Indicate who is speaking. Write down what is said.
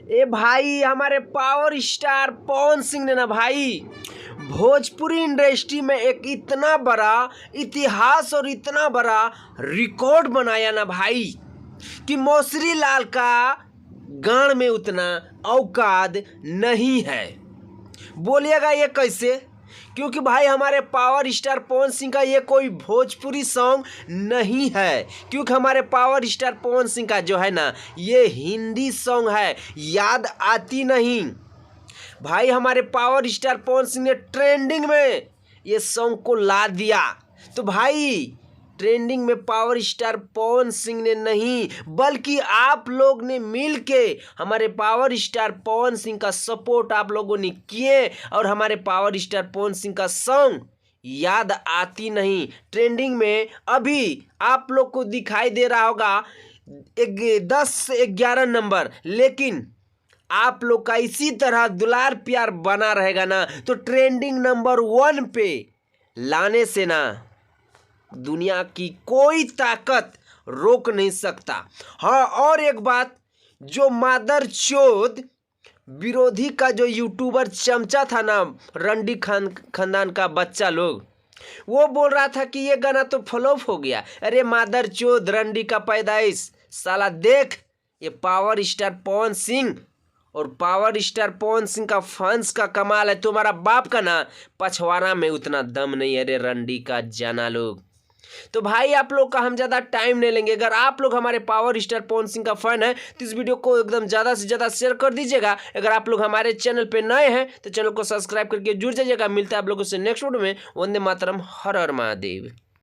Speaker 1: ए भाई, हमारे power star Pawan Singh ने ना भाई भोजपुरी इंडस्ट्री में एक इतना बड़ा इतिहास और इतना बड़ा रिकॉर्ड बनाया ना भाई कि मौसरी लाल का गान में उतना औकात नहीं है। बोलिएगा ये कैसे? क्योंकि भाई हमारे पावर स्टार पवन सिंह का ये कोई भोजपुरी सॉन्ग नहीं है, क्योंकि हमारे पावर स्टार पवन सिंह का जो है ना ये हिंदी सॉन्ग है, याद आती नहीं। भाई हमारे पावर स्टार पवन सिंह ने ट्रेंडिंग में ये सॉन्ग को ला दिया। तो भाई ट्रेंडिंग में पावर स्टार पवन सिंह ने नहीं बल्कि आप लोग ने मिल के हमारे पावर स्टार पवन सिंह का सपोर्ट आप लोगों ने किए और हमारे पावर स्टार पवन सिंह का सॉन्ग याद आती नहीं ट्रेंडिंग में अभी आप लोग को दिखाई दे रहा होगा 10 से 11 नंबर, लेकिन आप लोग का इसी तरह दुलार प्यार बना रहेगा ना तो ट्रेंडिंग नंबर 1 पे लाने से ना दुनिया की कोई ताकत रोक नहीं सकता। हाँ, और एक बात, जो मादर चोद विरोधी का जो यूट्यूबर चमचा था ना रंडी खानदान का बच्चा लोग, वो बोल रहा था कि ये गाना तो फ्लॉप हो गया। अरे मादर चोद रंडी का पैदाइश साला, देख ये पावर स्टार पवन सिंह और पावर स्टार पवन सिंह का फंस का कमाल है। तुम्हारा बाप का ना पछवाड़ा में उतना दम नहीं है रे रंडी का जाना लोग। तो भाई आप लोग का हम ज़्यादा टाइम नहीं लेंगे। अगर आप लोग हमारे पावर स्टार पवन सिंह का फैन है तो इस वीडियो को एकदम ज़्यादा से ज़्यादा शेयर कर दीजिएगा। अगर आप लोग हमारे चैनल पे नए हैं तो चैनल को सब्सक्राइब करके जुड़ जाइएगा। मिलता है आप लोगों से नेक्स्ट वीडियो में। वंदे मातरम, हर हर महादेव।